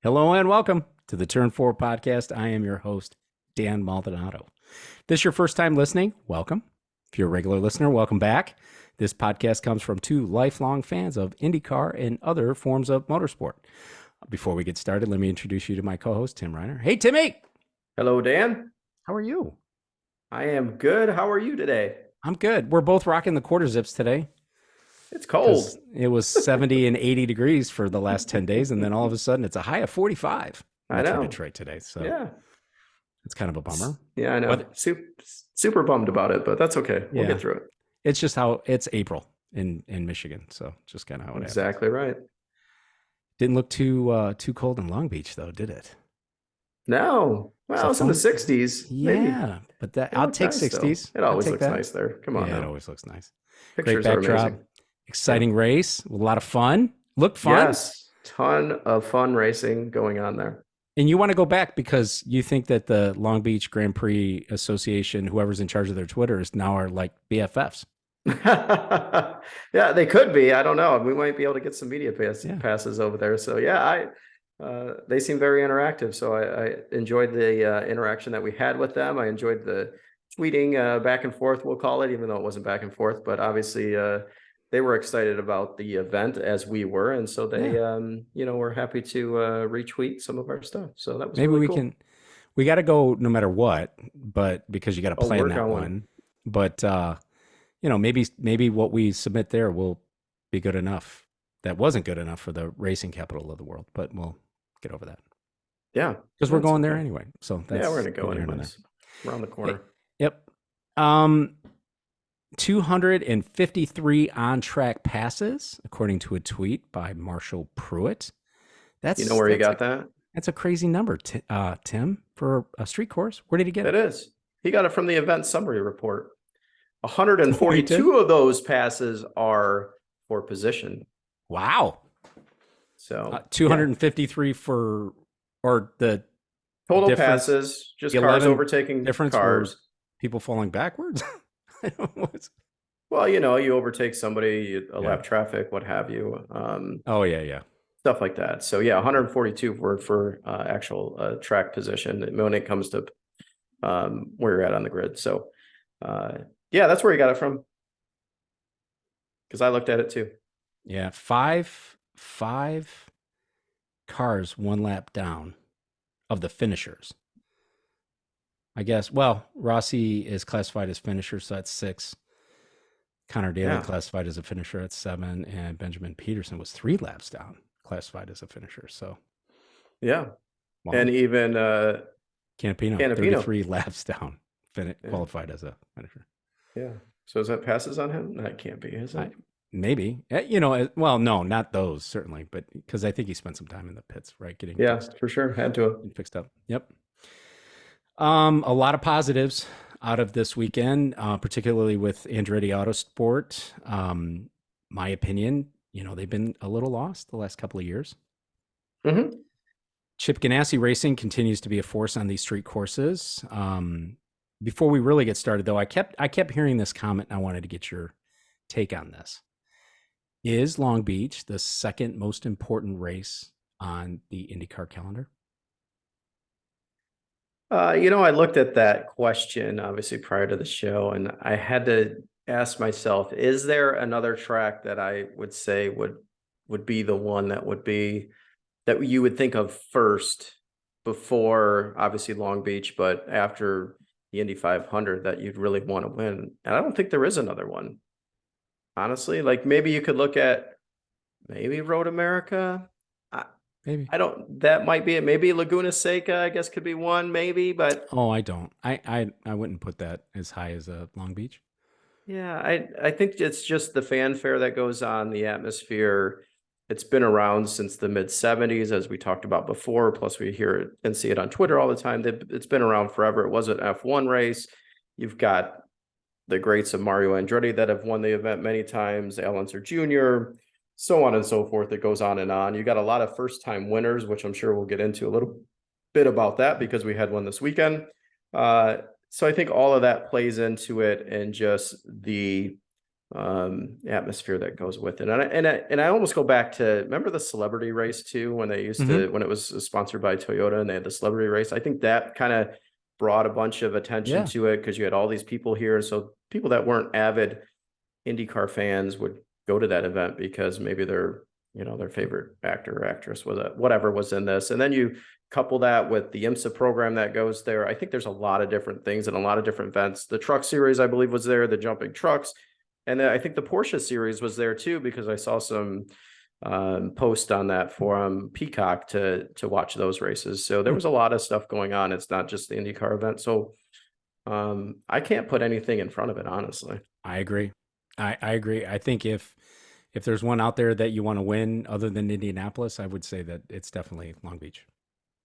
Hello and welcome to the Turn 4 podcast. I am your host, Dan Maldonado. If this is your first time listening, welcome. If you're a regular listener, welcome back. This podcast comes from two lifelong fans of IndyCar and other forms of motorsport. Before we get started, let me introduce you to my co-host, Tim Reiner. Hey, Timmy! Hello, Dan. How are you? I am good. How are you today? I'm good. We're both rocking the quarter zips today. It's cold. It was 70 and 80 degrees for the last 10 days, and then all of a sudden it's a high of 45 I know. Detroit today. So yeah, it's kind of a bummer. Yeah, I know. But, super bummed about it, but that's okay. We'll get through it. It's just how it's April in Michigan, so just kind of how it exactly happens. Right. Didn't look too cold in Long Beach though, did it? No. Well, it's in the 60s. Yeah, maybe. But I'll take nice 60s. It always looks nice there. Come on. Yeah, now. It always looks nice. Pictures Great backdrop. Are amazing. Exciting race. A lot of fun. Looked fun. Yes. Ton of fun racing going on there. And you want to go back because you think that the Long Beach Grand Prix Association, whoever's in charge of their Twitters, now are like BFFs. Yeah, they could be. I don't know. We might be able to get some media passes over there. So yeah, they seem very interactive. So I enjoyed the interaction that we had with them. I enjoyed the tweeting back and forth, we'll call it, even though it wasn't back and forth. But obviously, they were excited about the event as we were, and so they, were happy to retweet some of our stuff. So that was maybe really we cool. can. We got to go no matter what, but because you got to plan that one. But maybe what we submit there will be good enough. That wasn't good enough for the racing capital of the world, but we'll get over that. Yeah, because we're going there anyway. So we're going to go anyways. Around the corner. Yep. 253 on-track passes, according to a tweet by Marshall Pruitt. That's where you got that? That's a crazy number, Tim, for a street course. Where did he get it? It is. He got it from the event summary report. 142 of those passes are for position. Wow. So 253 for, or the total passes, just cars overtaking cars. People falling backwards? Well, you overtake somebody, lap traffic, what have you. Stuff like that. So 142 for actual track position when it comes to where you're at on the grid. So that's where you got it from. Because I looked at it too. Yeah, five cars one lap down of the finishers. I guess. Well, Rossi is classified as finisher, so that's 6. Connor Daly classified as a finisher at 7, and Benjamin Peterson was 3 laps down, classified as a finisher. So, wow. And even Canapino 33 laps down, qualified as a finisher. Yeah. So is that passes on him? That can't be, is it? Maybe. Well, no, not those certainly, but because I think he spent some time in the pits, right? Getting fixed. For sure, had to have fixed up. Yep. A lot of positives out of this weekend, particularly with Andretti Autosport. My opinion, they've been a little lost the last couple of years. Mm-hmm. Chip Ganassi Racing continues to be a force on these street courses. Before we really get started, though, I kept hearing this comment, and I wanted to get your take on this. Is Long Beach the second most important race on the IndyCar calendar? I looked at that question, obviously, prior to the show, and I had to ask myself, is there another track that I would say would be the one that you would think of first before, obviously, Long Beach, but after the Indy 500 that you'd really want to win? And I don't think there is another one. Honestly, like maybe you could look at Road America. Maybe. That might be it. Maybe Laguna Seca, I guess, could be one, maybe, but. Oh, I don't. I wouldn't put that as high as Long Beach. Yeah, I think it's just the fanfare that goes on, the atmosphere. It's been around since the mid-'70s, as we talked about before. Plus, we hear it and see it on Twitter all the time. It's been around forever. It was an F1 race. You've got the greats of Mario Andretti that have won the event many times, Al Unser Jr., so on and so forth. It goes on and on. You got a lot of first-time winners, which I'm sure we'll get into a little bit about that because we had one this weekend. So I think all of that plays into it, and just the atmosphere that goes with it. And I almost go back to, remember the celebrity race too, when they used Hmm. to, when it was sponsored by Toyota and they had the celebrity race. I think that kind of brought a bunch of attention Yeah. to it because you had all these people here. So people that weren't avid IndyCar fans would go to that event because maybe their favorite actor or actress was whatever was in this. And then you couple that with the IMSA program that goes there. I think there's a lot of different things and a lot of different events. The truck series, I believe, was there, the jumping trucks. And then I think the Porsche series was there too, because I saw some post on that forum Peacock to watch those races. So there Hmm. was a lot of stuff going on. It's not just the IndyCar event. So I can't put anything in front of it, honestly. I agree. I agree. I think if there's one out there that you want to win other than Indianapolis, I would say that it's definitely Long Beach.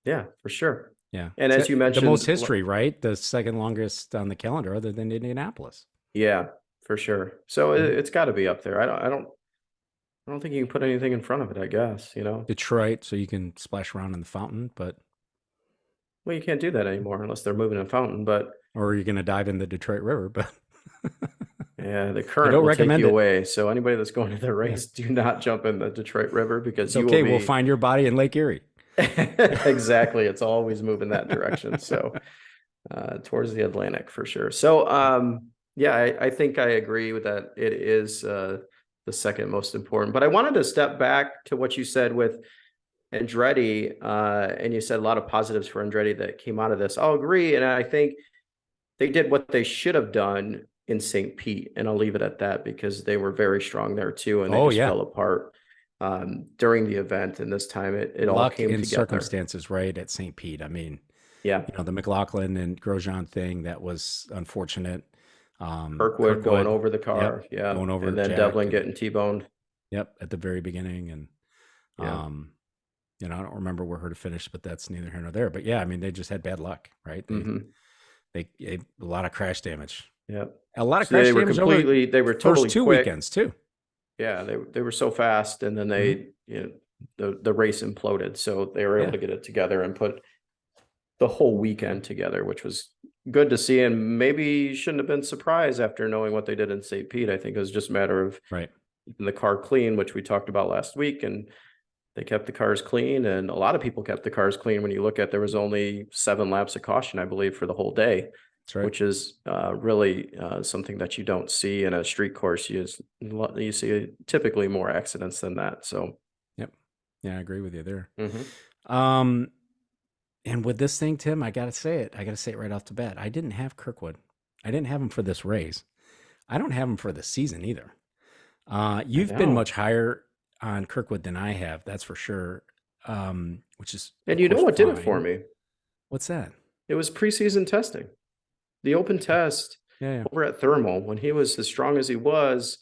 Yeah, for sure. Yeah. And It's as you the most mentioned, history, right? The second longest on the calendar other than Indianapolis. yeah, for sure. So Mhm. it's got to be up there. I don't think you can put anything in front of it, I guess, Detroit, so you can splash around in the fountain, but Well, you can't do that anymore unless they're moving a fountain, but or you're going to dive in the Detroit River, but yeah, the I current don't will take recommend you it. away. So anybody that's going to the Yeah. race, do not jump in the Detroit River It's because you will okay. We'll be find your body in Lake Erie. exactly. It's always moving that direction. So towards the Atlantic for sure. So yeah, I think I agree with that. It is the second most important. But I wanted to step back to what you said with Andretti, and you said a lot of positives for Andretti that came out of this. I'll agree, and I think they did what they should have done in St. Pete, and I'll leave it at that because they were very strong there too, and they Oh just yeah. fell apart during the event. And this time, it all Luck came and together. circumstances, right? At St. Pete. I mean, Yeah, the McLaughlin and Grosjean thing, that was unfortunate. Kirkwood going Kirkwood, over the yep, car, yeah, going over and then Jack, Devlin and getting T-boned. yep, at the very beginning, and Yeah, um, I don't remember where her to finish, but that's neither here nor there. But yeah, I mean, they just had bad luck, right? hmm They a lot of crash damage, yeah. a lot of So crash damage over they were the first totally two quick. weekends too. Yeah, they were so fast, and then Hmm. the race imploded. So they were able Yeah, to get it together and put the whole weekend together, which was good to see. And maybe shouldn't have been surprised after knowing what they did in St. Pete. I think it was just a matter of right. keeping the car clean, which we talked about last week. And they kept the cars clean. And a lot of people kept the cars clean. When you look at, there was only 7 laps of caution, I believe, for the whole day, That's right. which is really something that you don't see in a street course. You see typically more accidents than that. So, Yep. Yeah, I agree with you there. mhm. Um, and with this thing, Tim, I gotta say it. I gotta say it right off the bat. I didn't have Kirkwood. I didn't have him for this race. I don't have him for the season either. I You've been know. much higher on Kirkwood than I have, that's for sure. Which is, And of you know course, what did it for fine. me? What's that? It was preseason testing. The open test Yeah, yeah. over at Thermal when he was as strong as he was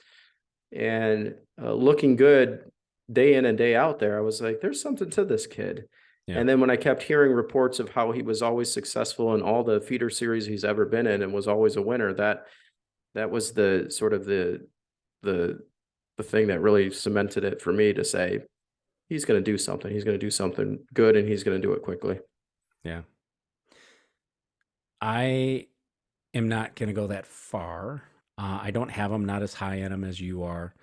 and looking good day in and day out there. I was like, there's something to this kid. Yeah. And then when I kept hearing reports of how he was always successful in all the feeder series he's ever been in and was always a winner, that was the sort of the thing that really cemented it for me to say he's going to do something. He's going to do something good, and he's going to do it quickly. Yeah. I am not going to go that far. I don't have him, not as high on him as you are.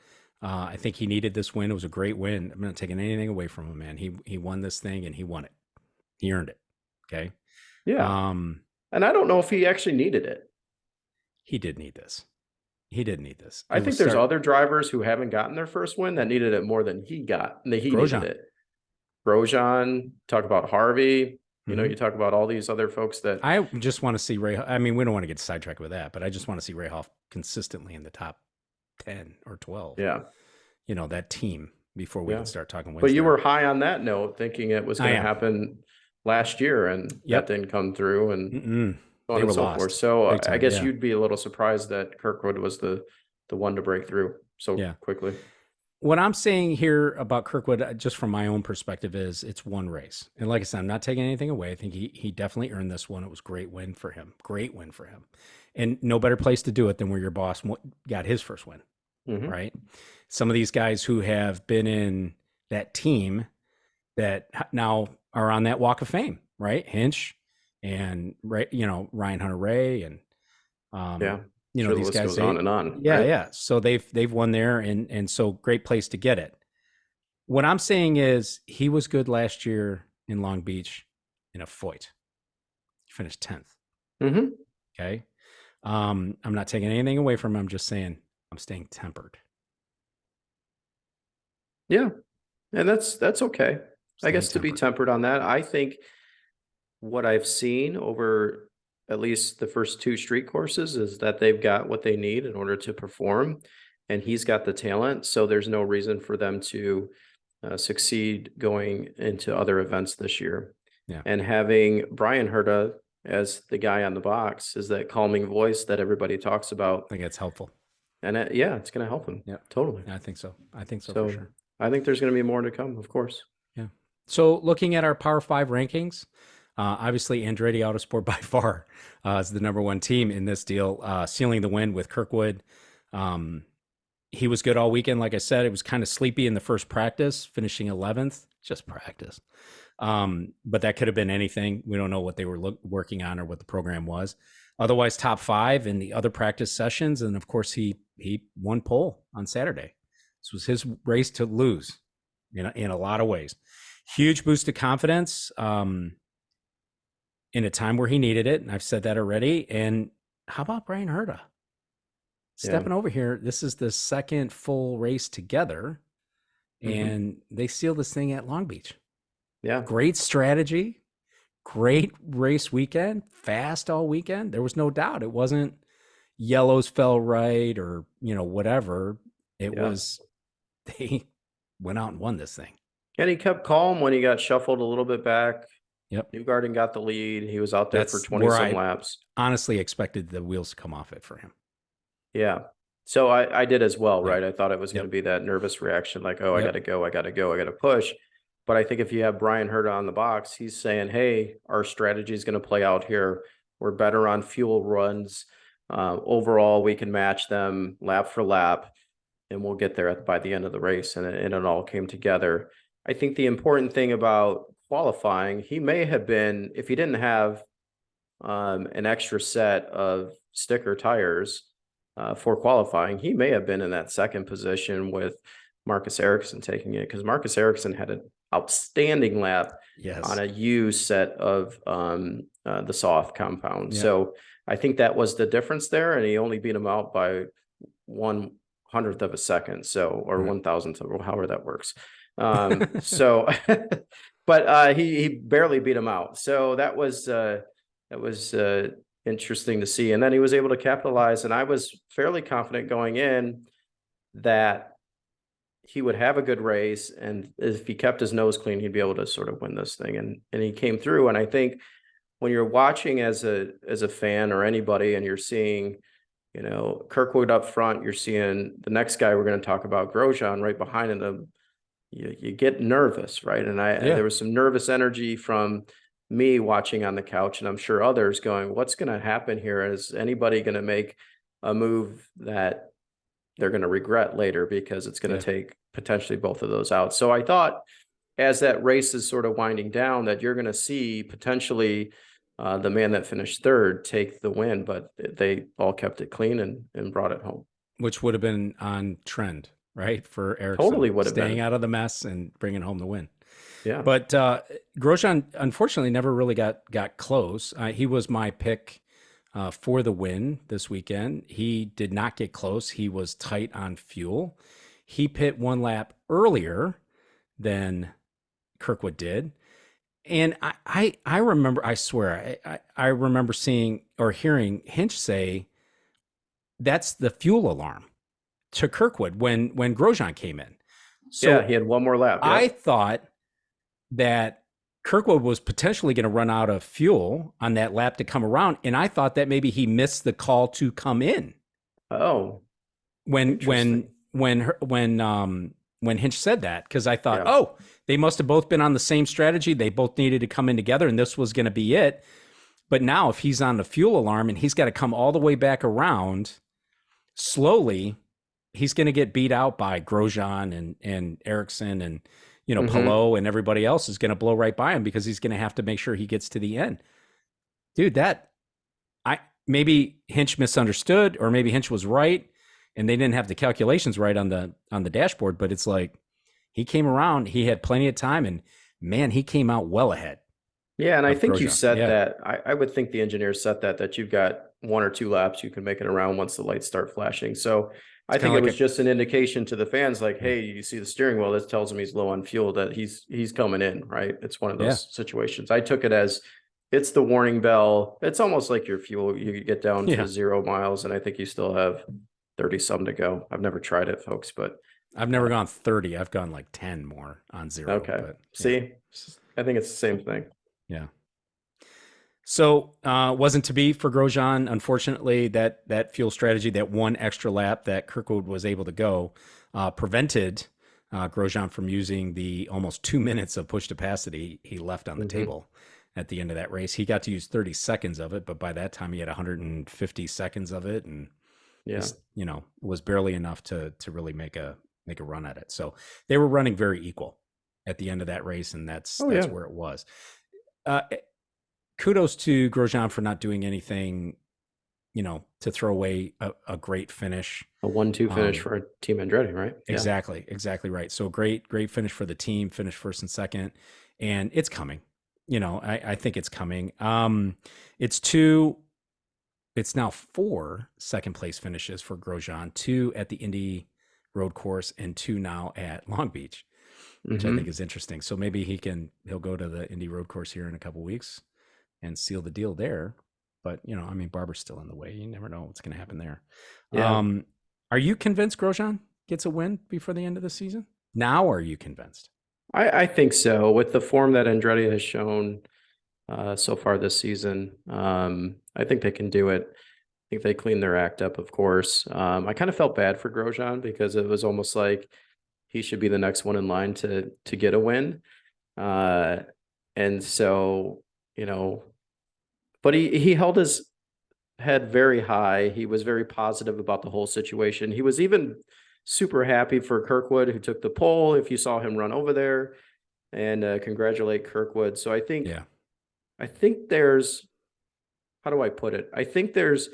I think he needed this win. It was a great win. I'm not taking anything away from him, man. He won this thing and he won it. He earned it. Okay. Yeah. Um, And I don't know if he actually needed it. he did need this. He did need this. I It was think there's start other drivers who haven't gotten their first win that needed it more than he got. He needed Grosjean. it. Grosjean, talk about Harvey. Mhm. You talk about all these other folks that. I just want to see Ray. I mean, we don't want to get sidetracked with that, but I just want to see Ray Hoff consistently in the top 10 or 12. Yeah, That team before we yeah. can start talking wins. But you there. were high on that note, thinking it was I going to am. happen last year, and that Yep. didn't come through, and Mm-mm. so on They and were so lost. forth. So Big I time, guess yeah. you'd be a little surprised that Kirkwood was the one to break through so Yeah. quickly. What I'm saying here about Kirkwood, just from my own perspective, is it's one race. And like I said, I'm not taking anything away. I think he definitely earned this one. It was a great win for him. Great win for him. And no better place to do it than where your boss got his first win, Mhm. right? Some of these guys who have been in that team that now are on that walk of fame, right? Hinch and Ryan Hunter-Reay and Yeah. you know, Sure, the these list guys, goes on and on, yeah, right? yeah. So they've won there, and so great place to get it. What I'm saying is he was good last year in Long Beach in a Foyt. He finished 10th. Hmm. Okay. I'm not taking anything away from him. I'm just saying I'm staying tempered. Yeah, and that's okay. I Staying guess to be tempered. tempered on that, I think what I've seen over at least the first two street courses is that they've got what they need in order to perform, and he's got the talent. So there's no reason for them to succeed going into other events this year. Yeah. And having Brian Herta as the guy on the box is that calming voice that everybody talks I about. think it's helpful. And yeah, it's going to help him. Yeah. Totally. I think so. I think so for So sure. I think there's going to be more to come, of course. Yeah. So looking at our Power Five rankings, obviously Andretti Autosport by far is the number one team in this deal, sealing the win with Kirkwood. He was good all weekend. Like I said, it was kind of sleepy in the first practice, finishing 11th, just practice. But that could have been anything. We don't know what they were working on or what the program was. Otherwise, top five in the other practice sessions. And of course, he won pole on Saturday. This was his race to lose in a lot of ways. Huge boost of confidence in a time where he needed it. And I've said that already. And how about Brian Herta? Stepping over here, this is the second full race together, and they seal this thing at Long Beach. Yeah. Great strategy, great race weekend, fast all weekend. There was no doubt. It wasn't yellows fell right or, whatever. It was, they went out and won this thing. And he kept calm when he got shuffled a little bit back. Yep. Newgarden got the lead. He was out there for 20-some laps. Honestly expected the wheels to come off it for him. Yeah. So I did as well, right? I thought it was going to be that nervous reaction, like, oh, I got to go, I got to push. But I think if you have Brian Herta on the box, he's saying, hey, our strategy is going to play out here. We're better on fuel runs. Overall, we can match them lap for lap, and we'll get there by the end of the race. And it all came together. I think the important thing about qualifying, he may have been, if he didn't have an extra set of sticker tires for qualifying, he may have been in that second position with Marcus Ericsson taking it, because Marcus Ericsson had an outstanding lap on a used set of the soft compound. So I think that was the difference there, and he only beat him out by 1/100th of a second, or 1,000th, or however that works. So, but he barely beat him out. So that was interesting to see. And then he was able to capitalize. And I was fairly confident going in that he would have a good race. And if he kept his nose clean, he'd be able to sort of win this thing. And he came through. And I think when you're watching as a fan or anybody, and you're seeing, Kirkwood up front, you're seeing the next guy we're going to talk about, Grosjean, right behind him, you get nervous, right? And there was some nervous energy from me watching on the couch, and I'm sure others going, what's going to happen here? Is anybody going to make a move that they're going to regret later, because it's going to take potentially both of those out? So I thought as that race is sort of winding down, that you're going to see potentially the man that finished third take the win, but they all kept it clean and brought it home. Which would have been on trend, right? For Ericsson. Totally would have been. Staying out of the mess and bringing home the win. Yeah. But Grosjean, unfortunately, never really got close. He was my pick for the win this weekend. He did not get close. He was tight on fuel. He pit one lap earlier than Kirkwood did. And I remember, I swear, I remember seeing or hearing Hinch say, that's the fuel alarm to Kirkwood when Grosjean came in. So he had one more lap. I thought that Kirkwood was potentially going to run out of fuel on that lap to come around. And I thought that maybe he missed the call to come in. Oh, when Hinch said that, because I thought, they must have both been on the same strategy. They both needed to come in together, and this was going to be it. But now if he's on the fuel alarm and he's got to come all the way back around slowly, he's going to get beat out by Grosjean and Ericsson and, Palou, and everybody else is going to blow right by him, because he's going to have to make sure he gets to the end. Dude, maybe Hinch misunderstood, or maybe Hinch was right and they didn't have the calculations right on the dashboard. But it's like he came around, he had plenty of time, and man, he came out well ahead Yeah, and I of think you Grosjean. said Yeah, that. I would think the engineers set that you've got 1 or 2 laps, you can make it around once the lights start flashing. So I it's kind think of it like was a just an indication to the fans, like, yeah, hey, you see the steering wheel, this tells him he's low on fuel, that he's coming in, right? It's one of yeah, those situations. I took it as it's the warning bell. It's almost like your fuel. You get down yeah. to 0 miles, and I think you still have 30 some to go. I've never tried it, folks, but I've never gone 30. I've gone like 10 more on 0, okay. but yeah, See, I think it's the same thing. yeah. So wasn't to be for Grosjean. Unfortunately, that fuel strategy, that one extra lap that Kirkwood was able to go, prevented Grosjean from using the almost 2 minutes of push capacity he left on the table at the end of that race. He got to use 30 seconds of it, but by that time he had 150 seconds of it, and Yeah. just, was barely enough to really make a run at it. So they were running very equal at the end of that race, and that's Oh, yeah. where it was. Kudos to Grosjean for not doing anything, to throw away a great finish. A 1-2 finish for Team Andretti, right? Yeah. Exactly right. So great finish for the team, finished first and second, and it's coming. I think it's coming. It's now 4 second place finishes for Grosjean, 2 at the Indy Road Course and 2 now at Long Beach, which I think is interesting. So maybe he'll go to the Indy Road Course here in a couple weeks and seal the deal there. But, Barber's still in the way. You never know what's going to happen there. Yeah. Are you convinced Grosjean gets a win before the end of the season? Now, are you convinced? I think so. With the form that Andretti has shown so far this season, I think they can do it. I think they cleaned their act up, of course. I kind of felt bad for Grosjean because it was almost like he should be the next one in line to get a win. And so, but he held his head very high. He was very positive about the whole situation. He was even super happy for Kirkwood, who took the pole, if you saw him run over there, and congratulate Kirkwood. So I think there's, how do I put it? I think there's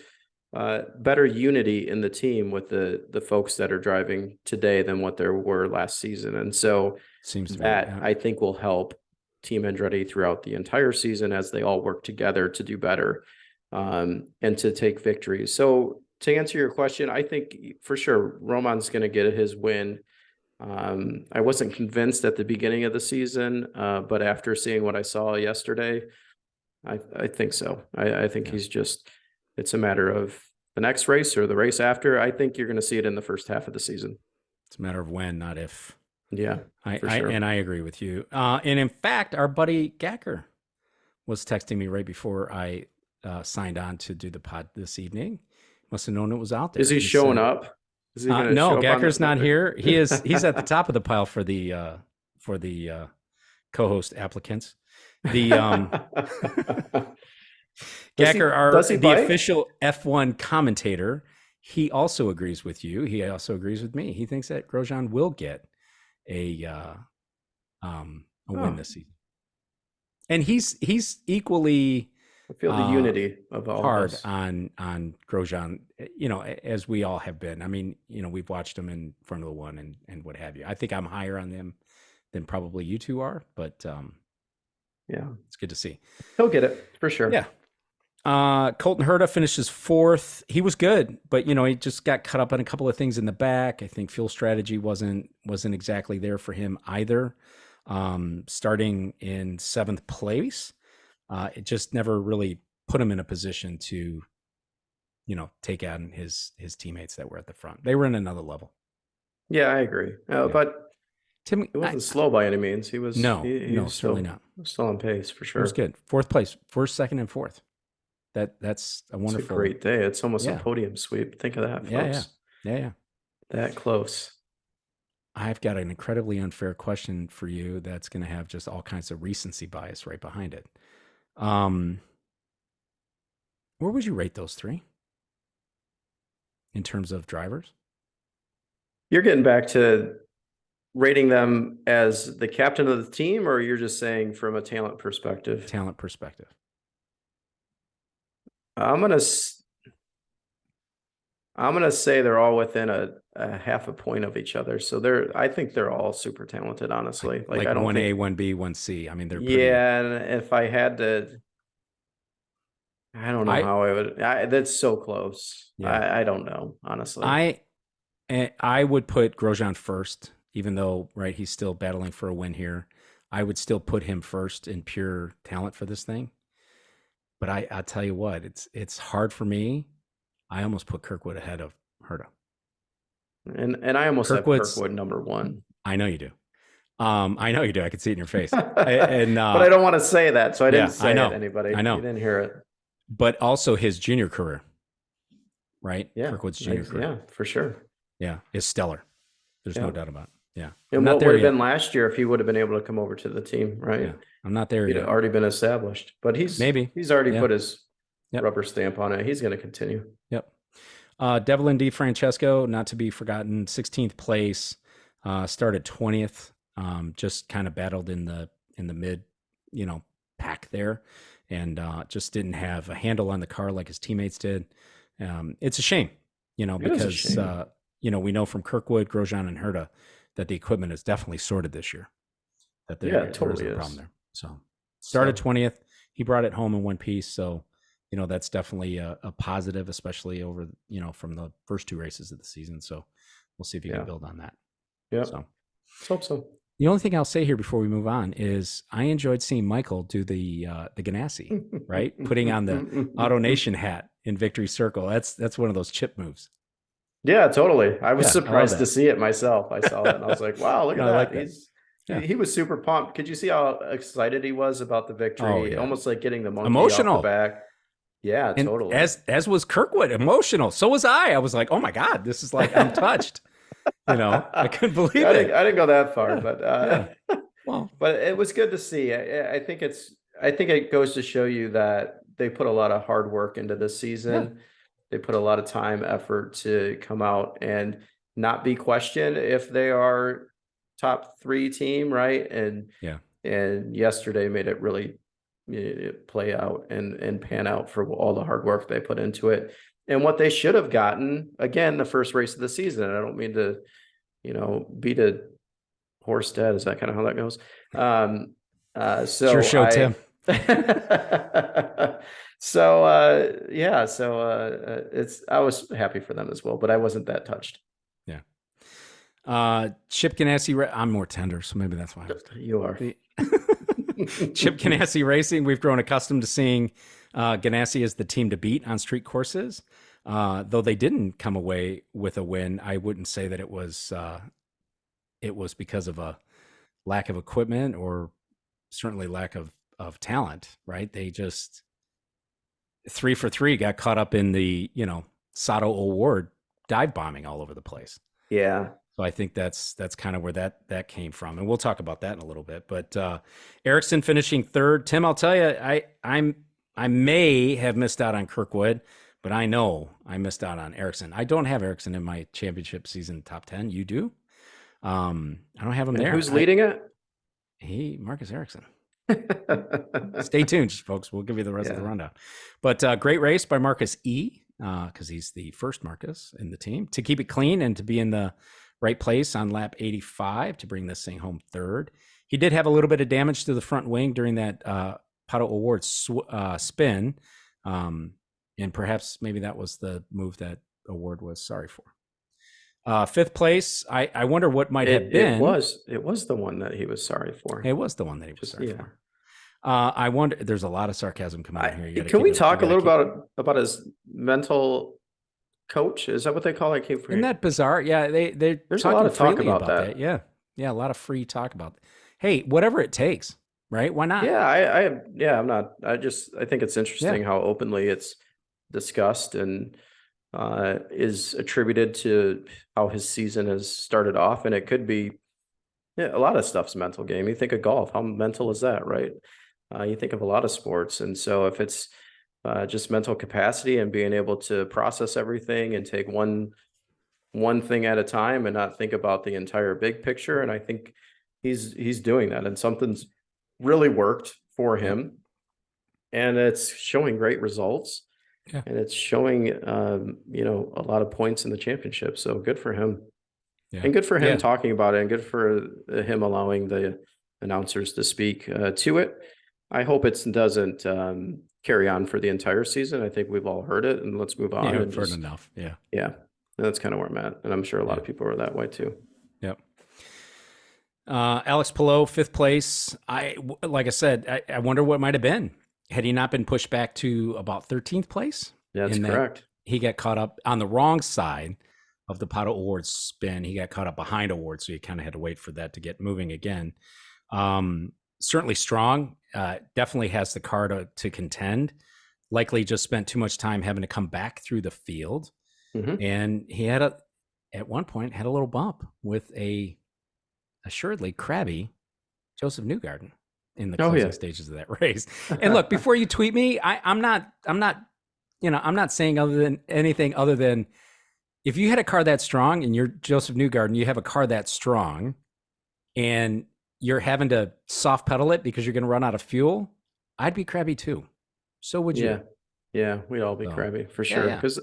better unity in the team with the folks that are driving today than what there were last season. And so seems to that be, yeah. I think will help Team Andretti throughout the entire season as they all work together to do better and to take victories. So to answer your question, I think for sure Roman's going to get his win. I wasn't convinced at the beginning of the season, but after seeing what I saw yesterday, I think so. I think it's a matter of the next race or the race after. I think you're going to see it in the first half of the season. It's a matter of when, not if. Yeah, for sure. And I agree with you. And in fact, our buddy Gacker was texting me right before I signed on to do the pod this evening. Must have known it was out there. Is he showing up? Is he gonna no, show up Gacker's not here. He's at the top of the pile for the co-host applicants. The Gacker, the official F1 commentator, he also agrees with you. He also agrees with me. He thinks that Grosjean will get a win this season, and he's equally. I feel the unity of all hard of us. on Grosjean, as we all have been. I mean, we've watched him in Formula One and what have you. I think I'm higher on them than probably you two are, but yeah, it's good to see. He'll get it for sure. Yeah. Colton Herta finishes 4th. He was good, but he just got caught up on a couple of things in the back. I think fuel strategy wasn't exactly there for him either. Starting in 7th place, it just never really put him in a position to, take on his teammates that were at the front. They were in another level. Yeah, I agree. But Tim, it wasn't slow by any means. He was no, was certainly not. Still on pace for sure. It was good. 4th place, 1st, 2nd, and 4th. That's a wonderful, it's a great day. It's almost a podium sweep. Think of that, folks. Yeah. That close. I've got an incredibly unfair question for you that's going to have just all kinds of recency bias right behind it. Where would you rate those 3 in terms of drivers? You're getting back to rating them as the captain of the team, or you're just saying from a talent perspective? Talent perspective. I'm going to I'm gonna say they're all within a half a point of each other. So I think they're all super talented, honestly. Like Like I don't 1A, think 1B, 1C. I mean, they're pretty. yeah, and if I had to, I don't know I how I would. That's so close. yeah. I don't know, honestly. I would put Grosjean first, even though right he's still battling for a win here. I would still put him first in pure talent for this thing. But I'll tell you what, it's hard for me. I almost put Kirkwood ahead of Herta. And I almost have Kirkwood's. Kirkwood number one. I know you do. I know you do. I can see it in your face. But I don't want to say that, so I didn't say I know. it. Anybody, I know. You didn't hear it. But also his junior career, right? Yeah, Kirkwood's junior career. Yeah, for sure. Yeah, is stellar. There's no doubt about it. Yeah. And what would have been last year if he would have been able to come over to the team, right? Yeah. I'm not there He'd yet. already been established, but he's already put his rubber stamp on it. He's going to continue. Yep. Devlin DeFrancesco, not to be forgotten, 16th place, started 20th. Just kind of battled in the mid, pack there, and just didn't have a handle on the car like his teammates did. It's a shame, because we know from Kirkwood, Grosjean, and Herta that the equipment is definitely sorted this year. That there totally is a problem there. So started 20th. He brought it home in one piece. So, that's definitely a positive, especially over, from the first two races of the season. So we'll see if you can build on that. Yeah. So let's hope so. The only thing I'll say here before we move on is I enjoyed seeing Michael do the Ganassi, right? Putting on the AutoNation hat in Victory Circle. That's one of those chip moves. Yeah, totally. I was surprised to see it myself. I saw it and I was like, wow, look at that. Like He was super pumped. Could you see how excited he was about the victory? Oh, yeah. Almost like getting the monkey emotional off the back. Yeah, and totally. As was Kirkwood, emotional. So was I. I was like, oh my God, this is like, I'm touched. I couldn't believe it. I didn't go that far, but well, but it was good to see. I think it goes to show you that they put a lot of hard work into this season. Yeah. They put a lot of time, effort to come out and not be questioned if they are top 3 team, right? And yesterday made it really play out and pan out for all the hard work they put into it. And what they should have gotten, again, the first race of the season. And I don't mean to, beat a horse dead. Is that kind of how that goes? So it's your show, Tim. I was happy for them as well, but I wasn't that touched. Yeah. Chip Ganassi, I'm more tender, so maybe that's why. You are. Chip Ganassi Racing, we've grown accustomed to seeing Ganassi as the team to beat on street courses. Though they didn't come away with a win, I wouldn't say that it was because of a lack of equipment or certainly lack of talent, right? They just 3 for 3 got caught up in the, Sato Award dive bombing all over the place. Yeah. So I think that's kind of where that came from. And we'll talk about that in a little bit. But Ericsson finishing 3rd. Tim, I'll tell you, I may have missed out on Kirkwood, but I know I missed out on Ericsson. I don't have Ericsson in my championship season top 10. You do? I don't have him there. Who's leading it? Marcus Ericsson. Stay tuned, folks. We'll give you the rest of the rundown. But great race by Marcus E, because he's the first Marcus in the team, to keep it clean and to be in the right place on lap 85 to bring this thing home 3rd. He did have a little bit of damage to the front wing during that Pato Award spin. And perhaps maybe that was the move that Award was sorry for. 5th place, I wonder what might have been. It was the one that he was sorry for. It was the one that he was sorry for. I wonder, there's a lot of sarcasm coming out here. Can we talk a little about his mental coach? Is that what they call it? Isn't that bizarre? Yeah, there's a lot of talk about that. Yeah, a lot of free talk about that. Hey, whatever it takes, right? Why not? Yeah, I'm not. I think it's interesting how openly it's discussed and is attributed to how his season has started off. And it could be a lot of stuff's mental game. You think of golf, how mental is that, right? You think of a lot of sports. And so if it's just mental capacity and being able to process everything and take one thing at a time and not think about the entire big picture. And I think he's doing that, and something's really worked for him, and it's showing great results. Yeah. and it's showing, a lot of points in the championship. So good for him. Yeah. And good for him Yeah. talking about it, and good for him allowing the announcers to speak to it. I hope it doesn't carry on for the entire season. I think we've all heard it, and let's move on Yeah. and I've heard just, enough. Yeah. yeah, that's kind of where I'm at. And I'm sure a lot Yeah. of people are that way too. Yep. Alex Palou, 5th place. Like I said, I wonder what might have been had he not been pushed back to about 13th place. That's in that correct. he got caught up on the wrong side of the Pato Awards spin. He got caught up behind awards, so you kind of had to wait for that to get moving again. Certainly strong. Definitely has the car to contend. Likely just spent too much time having to come back through the field. Mhm. And he at one point had a little bump with a assuredly crabby Joseph Newgarden in the Oh, closing yeah. stages of that race. And look, before you tweet me, I'm not saying anything other than if you had a car that strong and you're Joseph Newgarden, you have a car that strong and you're having to soft pedal it because you're going to run out of fuel, I'd be crabby too. So would Yeah. you. Yeah, we'd all be So, crabby for yeah, sure. yeah. Because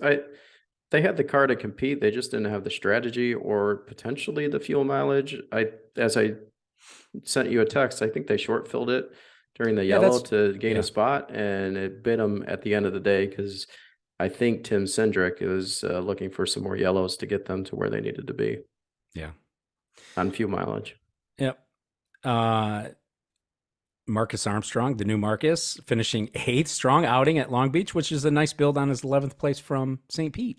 they had the car to compete. They just didn't have the strategy or potentially the fuel mileage. As I sent you a text, I think they short filled it during the Yeah, yellow to gain yeah. a spot, and it bit them at the end of the day because I think Tim Cindric is looking for some more yellows to get them to where they needed to be Yeah. on fuel mileage. Yep. Marcus Armstrong, the new Marcus, finishing 8th, strong outing at Long Beach, which is a nice build on his 11th place from St. Pete.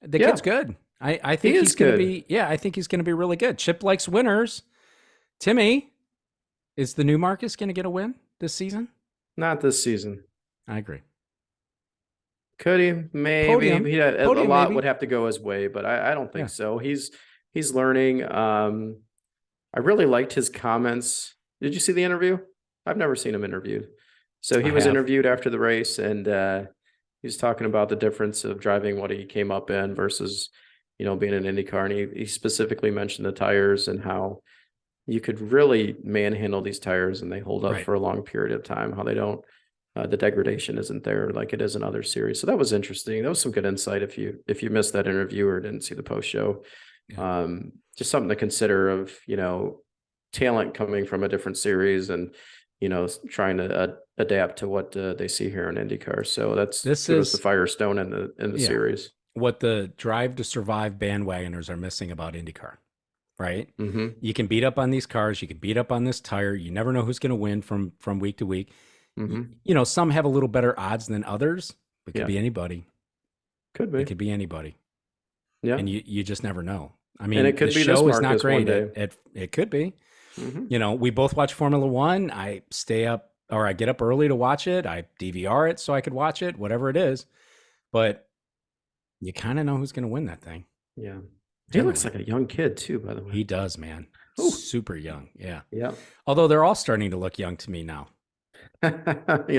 The Yeah. kid's good. I think He he's is going to good. be, I think he's going to be really good. Chip likes winners. Timmy, is the new Marcus going to get a win this season? Not this season. I agree. Could he? Maybe. Podium. A Podium, lot maybe. would have to go his way, but I don't think Yeah. so. He's learning. I really liked his comments. Did you see the interview? I've never seen him interviewed. So he I was have. interviewed after the race, and he was talking about the difference of driving what he came up in versus, being an IndyCar. And he specifically mentioned the tires and how you could really manhandle these tires and they hold up Right. for a long period of time, how they don't, the degradation isn't there like it is in other series. So that was interesting. That was some good insight if you missed that interview or didn't see the post show. Yeah. Just something to consider of, talent coming from a different series and, trying to adapt to what they see here in IndyCar. So this is the Firestone in the series. What the Drive to Survive bandwagoners are missing about IndyCar, right? Mm-hmm. You can beat up on these cars. You can beat up on this tire. You never know who's going to win from week to week. Mm-hmm. Some have a little better odds than others. It could be anybody. Could be. It could be anybody. Yeah. And you just never know. I mean, and it could the be show this is not Marcus great. one day. It could be. Mm-hmm. We both watch Formula One. I stay up or I get up early to watch it. I DVR it so I could watch it, whatever it is. But you kind of know who's going to win that thing. Yeah. He looks like a young kid too, by the way. He does, man. Ooh. Super young. Yeah. Yeah. Although they're all starting to look young to me now. You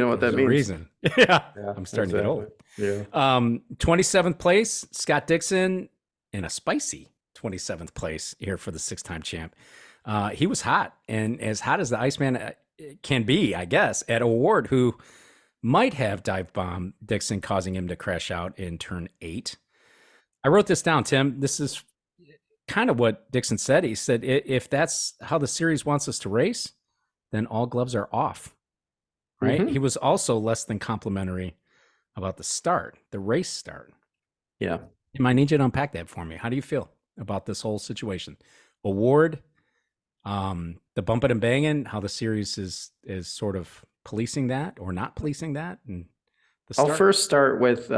know what There's that means? Reason. Yeah. I'm starting to get old. Yeah. 27th place, Scott Dixon in a spicy 27th place here for the 6-time champ. He was hot, and as hot as the Iceman can be, I guess, at Award, who might have dive bombed Dixon, causing him to crash out in turn 8. I wrote this down, Tim. This is kind of what Dixon said. He said, if that's how the series wants us to race, then all gloves are off, right? Mm-hmm. He was also less than complimentary about the race start. Yeah. Tim, I need you to unpack that for me. How do you feel about this whole situation? Award, the bumping and banging, how the series is sort of policing that or not policing that, and I'll first start with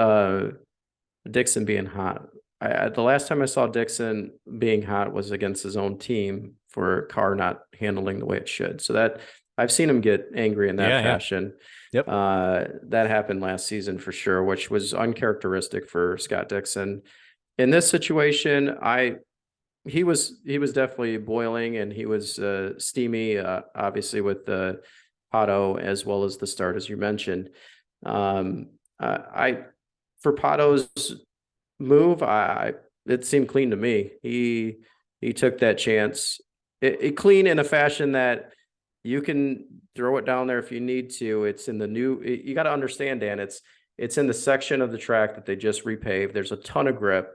Dixon being hot. The last time I saw Dixon being hot was against his own team for a car not handling the way it should. So that I've seen him get angry in that fashion. Yep. That happened last season for sure, which was uncharacteristic for Scott Dixon. In this situation, he was definitely boiling and he was steamy, obviously with the Pato as well as the start, as you mentioned. For Pato's move, it seemed clean to me. He took that chance, it clean in a fashion that you can throw it down there if you need to. It's in the new. You got to understand, Dan. It's in the section of the track that they just repaved. There's a ton of grip.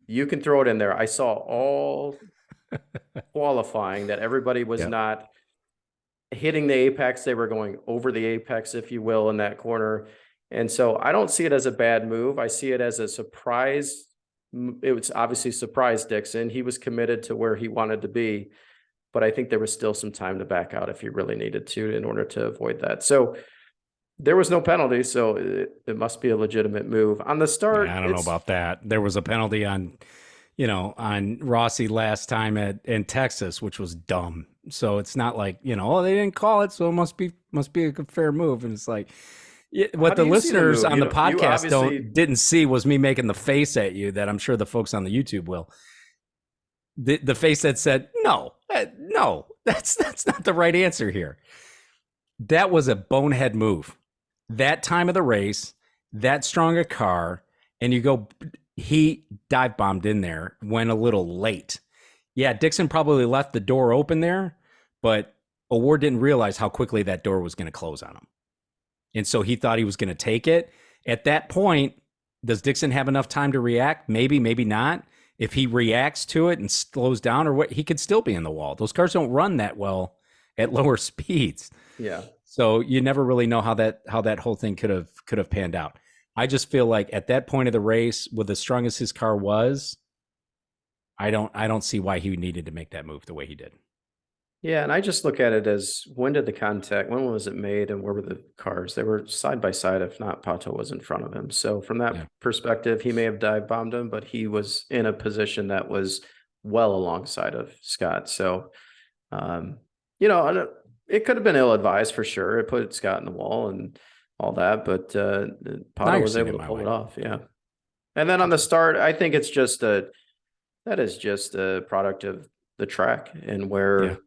You can throw it in there. I saw all qualifying that everybody was Yep. not hitting the apex. They were going over the apex, if you will, in that corner. And so I don't see it as a bad move. I see it as a surprise. It was obviously surprised Dixon. He was committed to where he wanted to be, but I think there was still some time to back out if he really needed to in order to avoid that. So there was no penalty, so it must be a legitimate move. On the start, I don't know about that. There was a penalty on, on Rossi last time in Texas, which was dumb. So it's not like, oh, they didn't call it, so it must be a fair move. And it's like, what the listeners on the podcast didn't see was me making the face at you that I'm sure the folks on the YouTube will. The face that said, no, that's not the right answer here. That was a bonehead move. That time of the race, that strong a car, and he dive bombed in there, went a little late. Yeah, Dixon probably left the door open there, but O'Ward didn't realize how quickly that door was going to close on him. And so he thought he was going to take it. At that point, does Dixon have enough time to react? Maybe, maybe not. If he reacts to it and slows down or what, he could still be in the wall. Those cars don't run that well at lower speeds. Yeah. So you never really know how that whole thing could have panned out. I just feel like at that point of the race, with as strong as his car was, I don't see why he needed to make that move the way he did. Yeah, and I just look at it as when was it made, and where were the cars? They were side by side, if not Pato was in front of him. So from that perspective, he may have dive bombed him, but he was in a position that was well alongside of Scott. So, it could have been ill-advised for sure. It put Scott in the wall and all that, but Pato was able to pull it off. Yeah. And then on the start, I think that is just a product of the track and where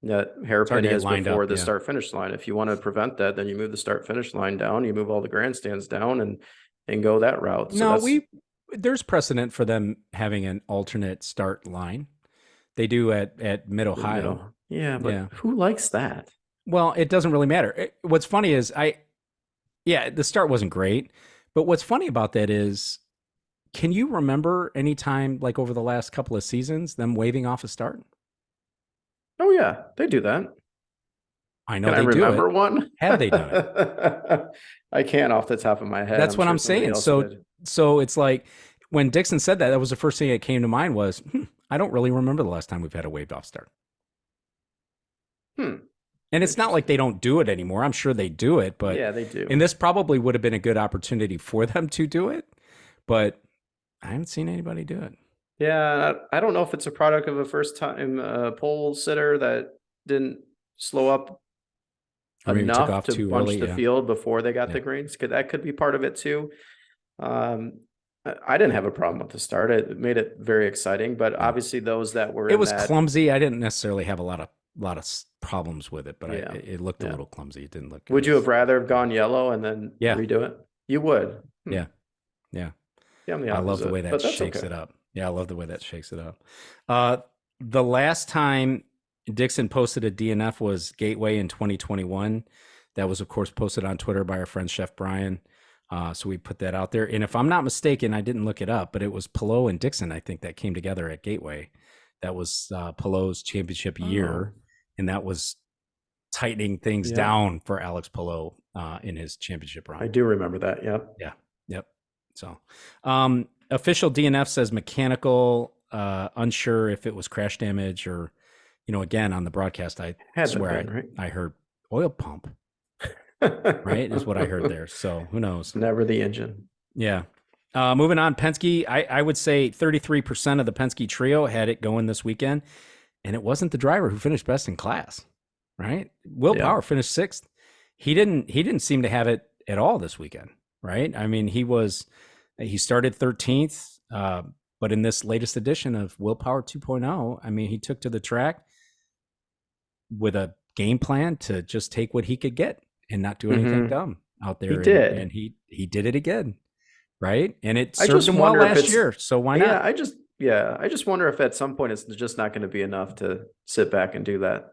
that hairpin is before the start finish line. If you want to prevent that, then you move the start finish line down, you move all the grandstands down and go that route. So there's precedent for them having an alternate start line. They do at Mid-Ohio. Yeah, but who likes that? Well, it doesn't really matter. What's funny is the start wasn't great, but what's funny about that is, can you remember any time, like over the last couple of seasons, them waving off a start? Oh yeah, they do that. I know. Can I remember one? Have they done it? I can't off the top of my head. That's what I'm saying. So it's like when Dixon said that was the first thing that came to mind was, I don't really remember the last time we've had a waved off start. And it's not like they don't do it anymore. I'm sure they do it, but yeah, they do. And this probably would have been a good opportunity for them to do it, but I haven't seen anybody do it. Yeah, I don't know if it's a product of a first-time pole sitter that didn't slow up enough to punch the field before they got the greens. That could be part of it too. I didn't have a problem with the start. It made it very exciting, but obviously those that were clumsy. I didn't necessarily have a lot of problems with it, but it looked a little clumsy. It didn't look good. Would you have rather have gone yellow and then redo it? You would. Yeah. I love the way that shakes it up. Yeah, I love the way that shakes it up. The last time Dixon posted a DNF was Gateway in 2021. That was, of course, posted on Twitter by our friend Chef Brian. So we put that out there. And if I'm not mistaken, I didn't look it up, but it was Palou and Dixon, I think, that came together at Gateway. That was Palou's championship year, and that was tightening things down for Alex Palou in his championship run. I do remember that. Yep. So, official DNF says mechanical, unsure if it was crash damage or, again, on the broadcast, I swear I heard oil pump, right? Is what I heard there. So who knows? Never the engine. Yeah. Moving on, Penske, I would say 33% of the Penske trio had it going this weekend, and it wasn't the driver who finished best in class, right? Will Power finished sixth. He didn't seem to have it at all this weekend, right? I mean, he started 13th, but in this latest edition of Will Power 2.0, I mean, he took to the track with a game plan to just take what he could get and not do anything dumb out there. He did. And he did it again. Right. And it served him well last year. So why not? I just wonder if at some point it's just not going to be enough to sit back and do that.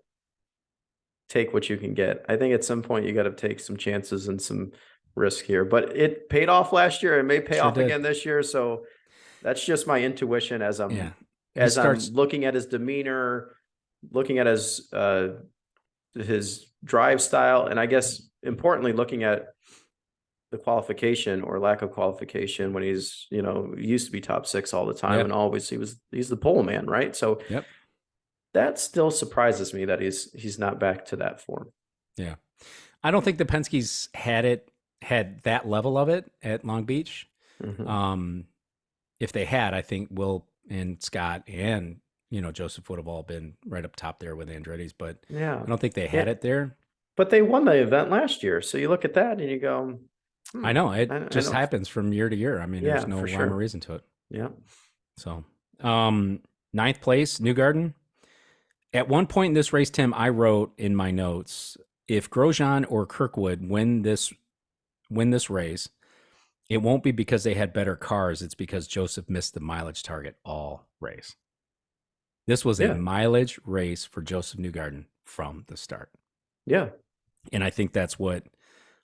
Take what you can get. I think at some point you got to take some chances and some risk here, but it paid off last year. It may pay Sure off did. again this year. So that's just my intuition as I'm Yeah. I'm looking at his demeanor, looking at his drive style, and I guess importantly looking at the qualification or lack of qualification when he's, he used to be top 6 all the time, Yep. and always he's the pole man, right? So Yep. that still surprises me that he's not back to that form. Yeah. I don't think the Penske's had that level of it at Long Beach. Mhm. If they had, I think Will and Scott and Joseph would have all been right up top there with Andretti's, but Yeah. I don't think they had it there. But they won the event last year, so you look at that and you go, I know it I just don't- happens from year to year. I mean, there's Yeah, no for rhyme sure. or reason to it. Yeah. So, 9th place, Newgarden. At one point in this race, Tim, I wrote in my notes, if Grosjean or Kirkwood win this race, it won't be because they had better cars. It's because Joseph missed the mileage target all race. This was a mileage race for Joseph Newgarden from the start. Yeah. And I think that's what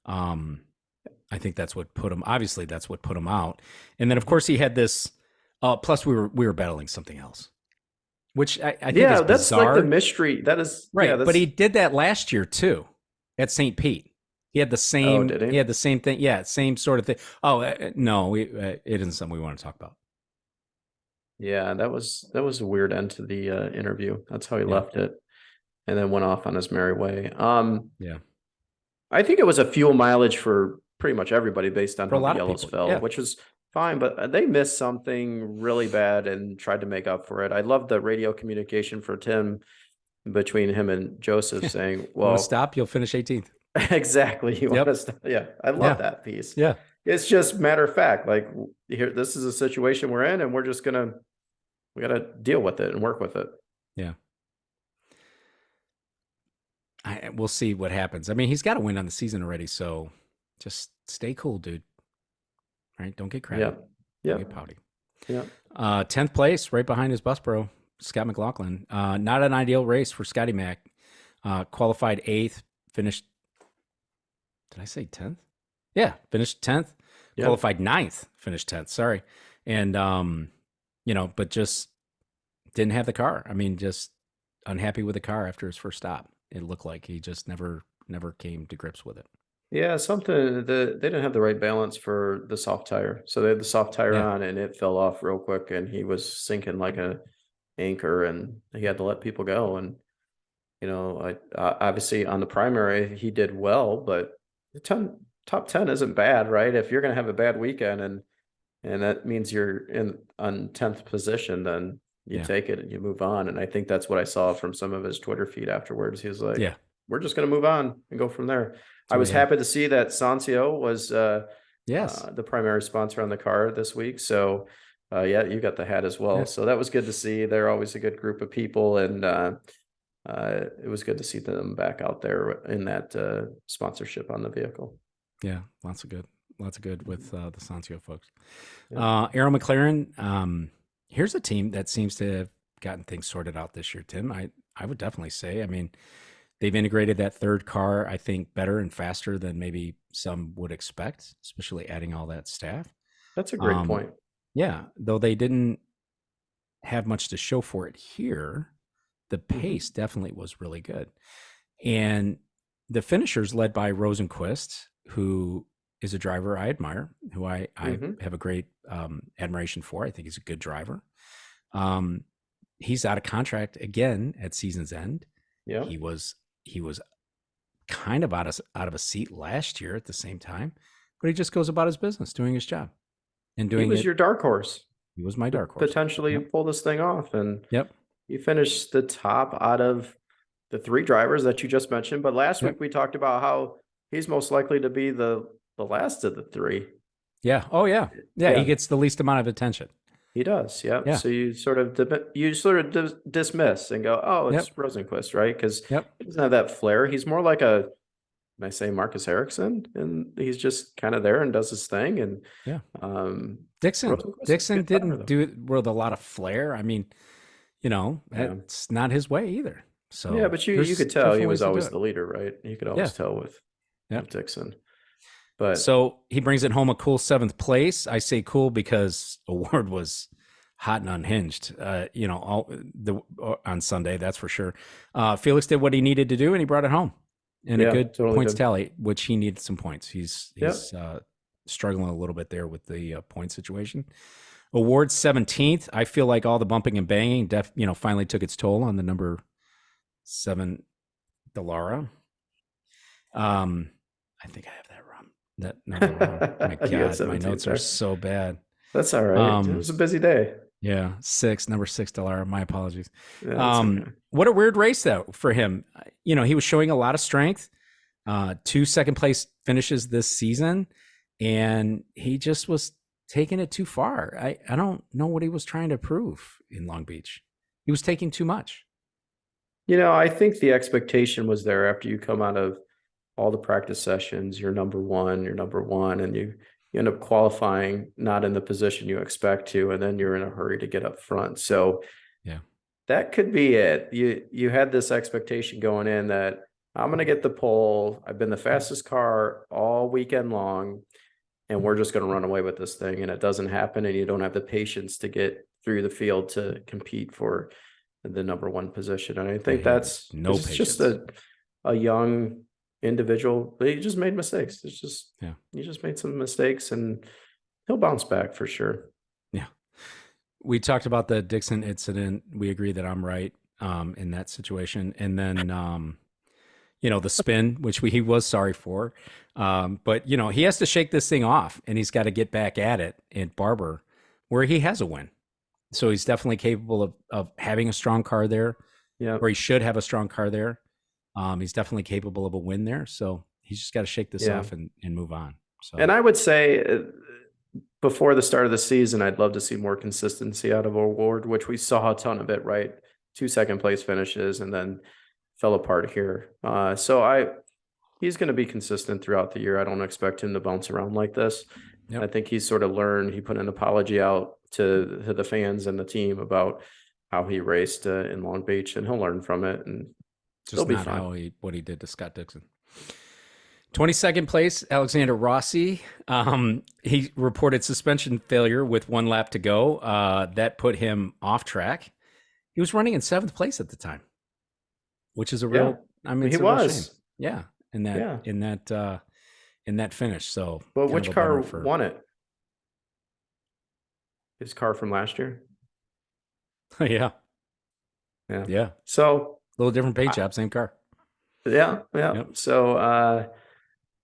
put him, obviously that's what put him out. And then of course he had this, plus we were battling something else, which I think is bizarre. That's like the mystery. That is right. Yeah, but he did that last year too at St. Pete. He had the same, did he? He had the same thing. Yeah. Same sort of thing. Oh, no, it isn't something we want to talk about. Yeah. That was a weird end to the interview. That's how he left it and then went off on his merry way. Yeah. I think it was a fuel mileage for pretty much everybody based on For a how lot the of yellows people, fell, yeah. which was fine, but they missed something really bad and tried to make up for it. I love the radio communication for Tim between him and Joseph saying, You well, want to stop, you'll finish 18th. exactly. You want to stop. Yeah. I love that piece. Yeah. It's just matter of fact, like here, this is a situation we're in and we're just we got to deal with it and work with it. Yeah. We'll see what happens. I mean, he's got to win on the season already, so just stay cool, dude. Right? Don't get crabby. Yeah. Don't get pouty. Yeah. 10th place, right behind his bus bro, Scott McLaughlin. Not an ideal race for Scotty Mac. Qualified 8th, finished. Did I say 10th? Yeah, finished 10th. Yep. Qualified 9th, finished 10th. Sorry. And, but just didn't have the car. I mean, just unhappy with the car after his first stop. It looked like he just never came to grips with it. Yeah, they didn't have the right balance for the soft tire. So they had the soft tire on and it fell off real quick and he was sinking like an anchor and he had to let people go. And, obviously on the primary, he did well, but the top 10 isn't bad, right? If you're going to have a bad weekend and that means you're on 10th position, then you take it and you move on. And I think that's what I saw from some of his Twitter feed afterwards. He was like, we're just going to move on and go from there. I was happy to see that Sancio was the primary sponsor on the car this week. So you got the hat as well. So that was good to see. They're always a good group of people. And it was good to see them back out there in that sponsorship on the vehicle. Yeah, lots of good with the Sancio folks. Arrow McLaren, here's a team that seems to have gotten things sorted out this year, Tim. I would definitely say, I mean, they've integrated that third car, I think, better and faster than maybe some would expect, especially adding all that staff. That's a great point. Yeah, though they didn't have much to show for it here, the pace definitely was really good. And the finishers led by Rosenquist, who is a driver I admire, who I have a great admiration for. I think he's a good driver. He's out of contract again at season's end. Yeah, he was kind of out of a seat last year at the same time, but he just goes about his business, doing his job, and doing. He was your dark horse. He was my dark horse. Potentially pull this thing off, and he finished the top out of the 3 drivers that you just mentioned. But last week we talked about how he's most likely to be the last of the 3. Yeah. Oh yeah. He gets the least amount of attention. He does. Yeah. So you sort of dismiss and go, oh, it's Rosenquist, right? Because he doesn't have that flair. He's more like can I say Marcus Ericsson? And he's just kind of there and does his thing. And Dixon didn't do it with a lot of flair. I mean, it's not his way either. So but you could tell he was always the leader, right? You could always tell with Dixon. But So he brings it home a cool 7th place. I say cool because Award was hot and unhinged, on Sunday, that's for sure. Felix did what he needed to do, and he brought it home in a yeah, good totally points did. tally, which he needed some points. He's Yep. struggling a little bit there with the point situation. Award 17th. I feel like all the bumping and banging, finally took its toll on the number 7 Dallara. I think I have that number wrong. My You had God, my 17 notes are there. so bad. That's all right. It was a busy day. Yeah, number 6 Dallara. My apologies. Yeah, that's okay. What a weird race though for him. He was showing a lot of strength. 2 second place finishes this season, and he just was taking it too far. I don't know what he was trying to prove in Long Beach. He was taking too much. I think the expectation was there after you come out of all the practice sessions, you're number one, and you end up qualifying not in the position you expect to, and then you're in a hurry to get up front. So Yeah, that could be it. You had this expectation going in that I'm going to get the pole. I've been the fastest car all weekend long, and we're just going to run away with this thing. And it doesn't happen, and you don't have the patience to get through the field to compete for the number 1 position. And I think that's no it's just patience. a young individual. He just made mistakes. Yeah. He just made some mistakes, and he'll bounce back for sure. Yeah. We talked about the Dixon incident. We agree that I'm right in that situation. And then, the spin, which he was sorry for. But, he has to shake this thing off, and he's got to get back at it at Barber, where he has a win. So he's definitely capable of having a strong car there, Yeah. or he should have a strong car there. He's definitely capable of a win there. So he's just got to shake this off and move on. So, And I would say before the start of the season, I'd love to see more consistency out of Award, which we saw a ton of it, right? 2 second place finishes and then fell apart here. He's going to be consistent throughout the year. I don't expect him to bounce around like this. Yep. I think he's sort of learned. He put an apology out to the fans and the team about how he raced in Long Beach, and he'll learn from it. And just be not fine. what he did to Scott Dixon. 22nd place, Alexander Rossi. He reported suspension failure with 1 lap to go. That put him off track. He was running in 7th place at the time, which is a real. Yeah. I mean, he was. Shame. Yeah, in that finish. So, but which car won it? His car from last year. Yeah. So a little different paint job, same car. Yeah. Yep. So,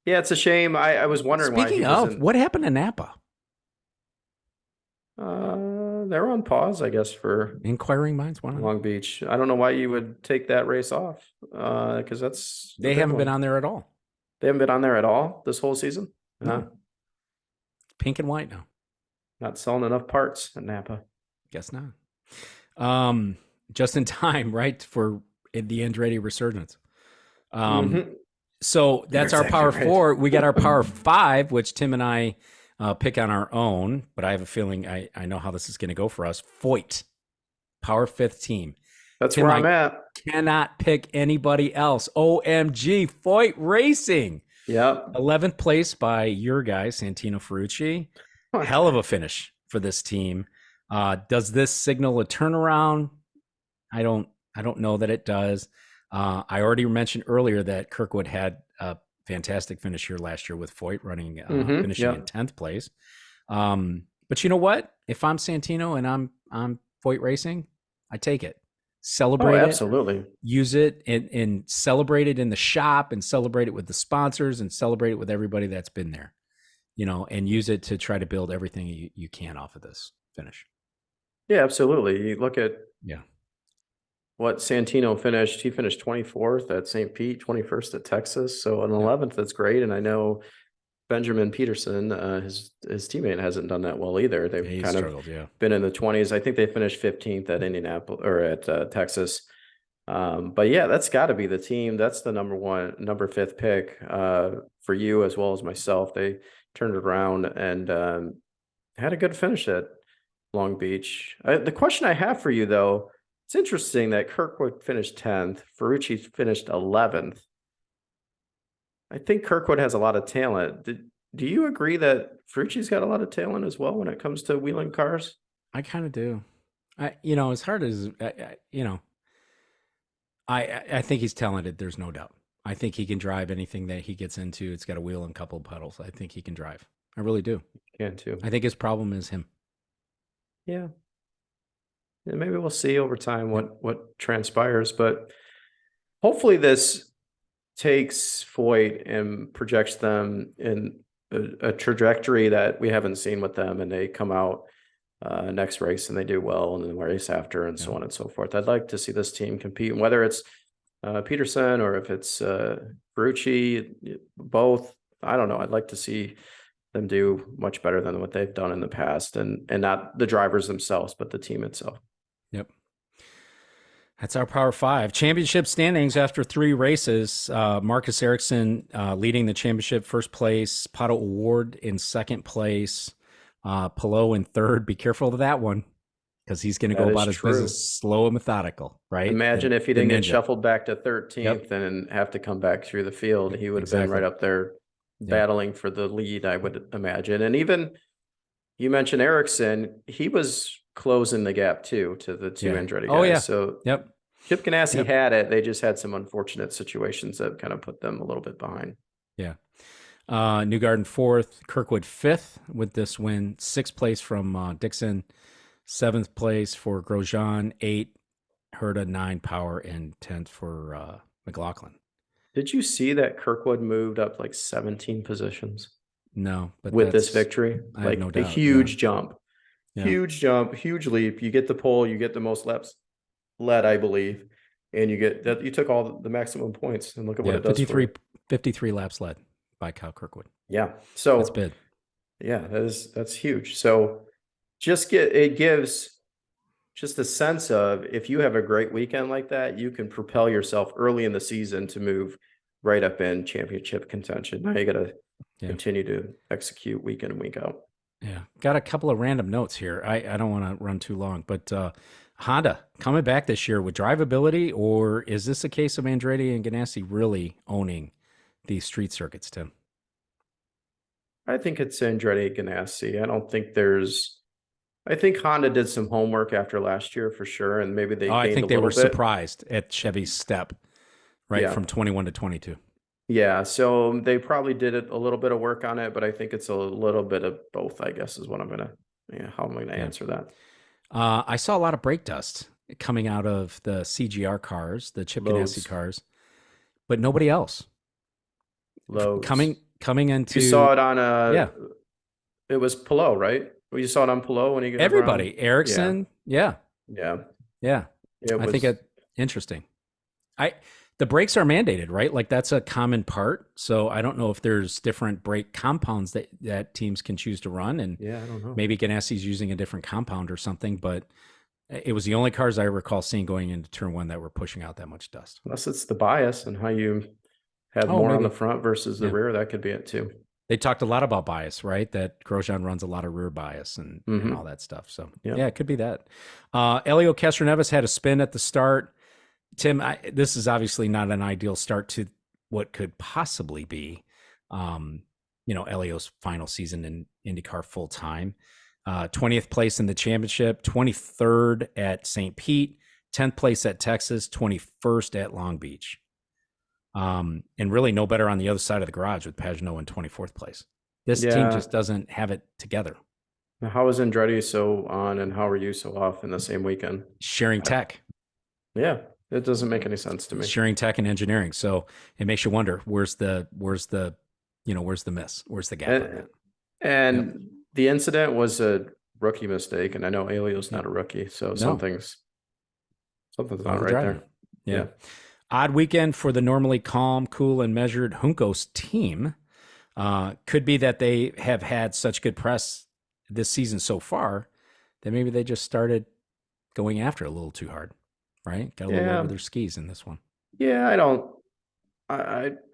it's a shame. I was wondering Speaking of, what happened to Napa? They're on pause, I guess, for inquiring minds. Long Beach. I don't know why you would take that race off, because they haven't been on there at all. They haven't been on there at all this whole season. No. Pink and white now. Not selling enough parts at Napa. Guess not. Just in time, right, for the Andretti resurgence. So that's our power 4. We got our power 5, which Tim and I pick on our own, but I have a feeling I know how this is going to go for us. Foyt, power 5th team. That's Tim, where I'm at. Cannot pick anybody else. OMG, Foyt Racing. Yep. 11th place by your guy, Santino Ferrucci. Hell of a finish for this team. Does this signal a turnaround? I don't know that it does. I already mentioned earlier that Kirkwood had a fantastic finish here last year with Foyt running, finishing in 10th place. But you know what? If I'm Santino and I'm Foyt Racing, I take it. Celebrate it. Absolutely. Use it and celebrate it in the shop, and celebrate it with the sponsors, and celebrate it with everybody that's been there, and use it to try to build everything you can off of this finish. Yeah, absolutely. You look at what Santino finished. He finished 24th at St. Pete, 21st at Texas. So an 11th, that's great. And I know Benjamin Peterson, his teammate, hasn't done that well either. They've kind of been in the 20s. I think they finished 15th at Indianapolis or at Texas. But yeah, that's got to be the team. That's the number 5th pick for you as well as myself. They turned it around and had a good finish at Long Beach. The question I have for you, though, it's interesting that Kirkwood finished 10th, Ferrucci finished 11th. I think Kirkwood has a lot of talent. do you agree that Ferrucci's got a lot of talent as well when it comes to wheeling cars? I kind of do. As hard as I think he's talented. There's no doubt. I think he can drive anything that he gets into. It's got a wheel and a couple of pedals. I think he can drive. I really do. Can too. I think his problem is him. Yeah. And maybe we'll see over time what transpires, but hopefully this takes Foyt and projects them in a trajectory that we haven't seen with them, and they come out next race and they do well, and then the race after, and so on and so forth. I'd like to see this team compete, and whether it's Peterson or if it's Ferrucci, both. I don't know. I'd like to see them do much better than what they've done in the past, and not the drivers themselves, but the team itself. Yep. That's our Power Five. Championship standings after 3 races. Marcus Ericsson leading the championship, first place. Pato O'Ward in second place. Palou in third. Be careful of that one, because he's going to go about his business slow and methodical, right? Imagine if he didn't get shuffled back to 13th and have to come back through the field. He would have been right up there battling for the lead, I would imagine. And even you mentioned Ericsson, he was closing the gap too to the two Andretti guys. Oh yeah. So Chip Ganassi had it. They just had some unfortunate situations that kind of put them a little bit behind. Yeah. Newgarden 4th, Kirkwood 5th with this win. 6th place from Dixon. 7th place for Grosjean. 8, Herta, 9, Power, and 10th for McLaughlin. Did you see that Kirkwood moved up like 17 positions? No, but with this victory, like no doubt, a huge jump, huge jump, huge leap. You get the pole, you get the most laps led, I believe, and you get that. You took all the maximum points, and look at what it does. 53 laps led by Kyle Kirkwood. Yeah, so that's big. Yeah, that's huge. So it gives just a sense of, if you have a great weekend like that, you can propel yourself early in the season to move right up in championship contention. Now you got to continue to execute week in and week out. Yeah. Got a couple of random notes here. I don't want to run too long, but Honda coming back this year with drivability, or is this a case of Andretti and Ganassi really owning these street circuits, Tim? I think it's Andretti Ganassi. I think Honda did some homework after last year for sure, and maybe they I think they were surprised at Chevy's step, right, from 21 to 22. Yeah, so they probably did a little bit of work on it, but I think it's a little bit of both, I guess, is what how am I gonna answer that? I saw a lot of brake dust coming out of the CGR cars, the Chip Ganassi cars, but nobody else. Coming into, you saw it on it was Palou, right? You saw it on Palou when he got everybody around? Ericsson, I think it's interesting. The brakes are mandated, right? Like that's a common part. So I don't know if there's different brake compounds that teams can choose to run, and I don't know. Maybe Ganassi's using a different compound or something. But it was the only cars I recall seeing going into turn 1 that were pushing out that much dust. Unless it's the bias and how you have more on the front versus the rear, that could be it too. They talked a lot about bias, right? That Grosjean runs a lot of rear bias and all that stuff. So it could be that. Elio Castroneves had a spin at the start. Tim, this is obviously not an ideal start to what could possibly be, Elio's final season in IndyCar full time. 20th place in the championship, 23rd at St. Pete, 10th place at Texas, 21st at Long Beach. And really no better on the other side of the garage with Pagenaud in 24th place. This team just doesn't have it together. How is Andretti so on, and how are you so off in the same weekend? Sharing tech. Yeah, it doesn't make any sense to me. Sharing tech and engineering. So it makes you wonder, where's the miss? Where's the gap? And the incident was a rookie mistake, and I know Elio's not a rookie, so something's not right there. Yeah. Odd weekend for the normally calm, cool, and measured Juncos team. Could be that they have had such good press this season so far that maybe they just started going after it a little too hard, right? Got a little over their skis in this one. Yeah, I know